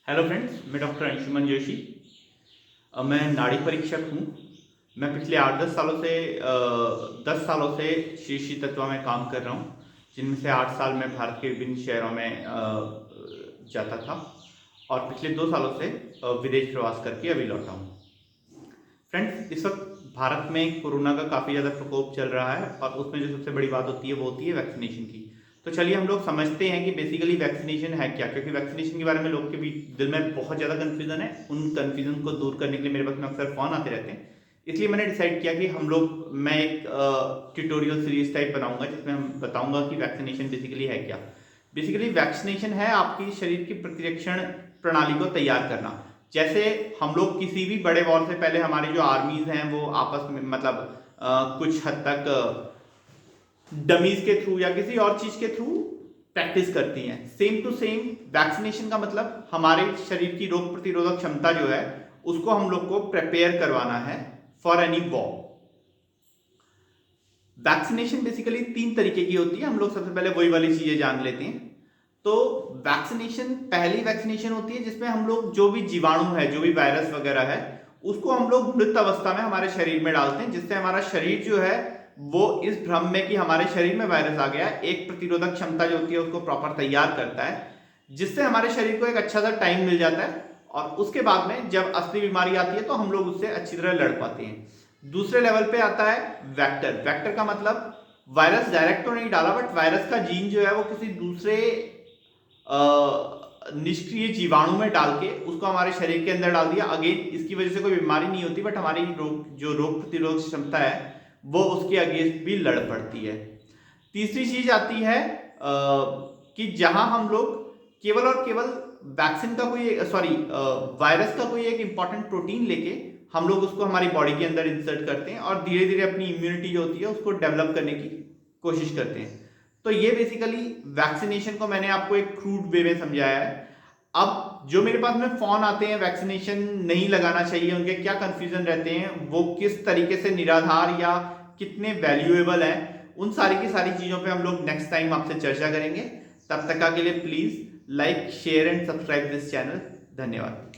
Hello friends, मैं doctor Anshuman Joshi. मैं नाड़ी परीक्षक हूँ। मैं पिछले 10 सालों से श्री श्री तत्वा में काम कर रहा हूँ, जिनमें से 8 साल मैं भारत के विभिन्न शहरों में जाता था और पिछले 2 सालों से विदेश प्रवास करके अभी लौटा हूँ। फ्रेंड्स, इस वक्त भारत में कोरोना का काफ़ी ज़्यादा प्रकोप चल रहा है और उसमें जो सबसे बड़ी बात होती है वो होती है वैक्सीनेशन की। तो चलिए हम लोग समझते हैं कि बेसिकली वैक्सीनेशन है क्या, क्योंकि वैक्सीनेशन के बारे में लोग के भी दिल में बहुत ज़्यादा कन्फ्यूजन है। उन कन्फ्यूजन को दूर करने के लिए मेरे पास में अक्सर फ़ोन आते रहते हैं। इसलिए मैंने डिसाइड किया कि मैं एक ट्यूटोरियल सीरीज टाइप बनाऊंगा जिसमें हम बताऊंगा कि वैक्सीनेशन बेसिकली है क्या। बेसिकली वैक्सीनेशन है आपकी शरीर की प्रतिरक्षण प्रणाली को तैयार करना। जैसे हम लोग किसी भी बड़े वॉर से पहले हमारी जो आर्मीज हैं वो आपस में कुछ हद तक डमीज के थ्रू या किसी और चीज के थ्रू प्रैक्टिस करती हैं। सेम टू सेम वैक्सीनेशन का मतलब हमारे शरीर की रोग प्रतिरोधक क्षमता जो है उसको हम लोग को प्रिपेयर करवाना है for any war. Vaccination basically 3 तरीके की होती है। हम लोग सबसे पहले वही वाली चीजें जान लेते हैं। तो वैक्सीनेशन, पहली वैक्सीनेशन होती है जिसमें हम लोग जो भी जीवाणु है, जो भी वायरस वगैरह है, उसको हम लोग मृत अवस्था में हमारे शरीर में डालते हैं, जिससे हमारा शरीर जो है वो इस भ्रम में कि हमारे शरीर में वायरस आ गया, एक प्रतिरोधक क्षमता जो होती है उसको प्रॉपर तैयार करता है, जिससे हमारे शरीर को एक अच्छा सा टाइम मिल जाता है और उसके बाद में जब असली बीमारी आती है तो हम लोग उससे अच्छी तरह लड़ पाते हैं। दूसरे लेवल पे आता है वेक्टर। वेक्टर का मतलब वायरस डायरेक्ट तो नहीं डाला, बट वायरस का जीन जो है वो किसी दूसरे निष्क्रिय जीवाणु में डाल के उसको हमारे शरीर के अंदर डाल दिया। अगेन इसकी वजह से कोई बीमारी नहीं होती, बट हमारी रोग प्रतिरोधक क्षमता है वो उसके अगेंस्ट भी लड़ पड़ती है। तीसरी चीज आती है कि जहां हम लोग केवल और केवल वैक्सीन का वायरस का कोई एक इंपॉर्टेंट प्रोटीन लेके हम लोग उसको हमारी बॉडी के अंदर इंसर्ट करते हैं और धीरे धीरे अपनी इम्यूनिटी जो होती है उसको डेवलप करने की कोशिश करते हैं। तो ये बेसिकली वैक्सीनेशन को मैंने आपको एक क्रूड वे में समझाया है। अब जो मेरे पास में फोन आते हैं वैक्सीनेशन नहीं लगाना चाहिए, उनके क्या कंफ्यूजन रहते हैं, वो किस तरीके से निराधार या कितने वैल्यूएबल हैं, उन सारी की सारी चीजों पे हम लोग नेक्स्ट टाइम आपसे चर्चा करेंगे। तब तक के लिए please like, share and subscribe this channel. धन्यवाद।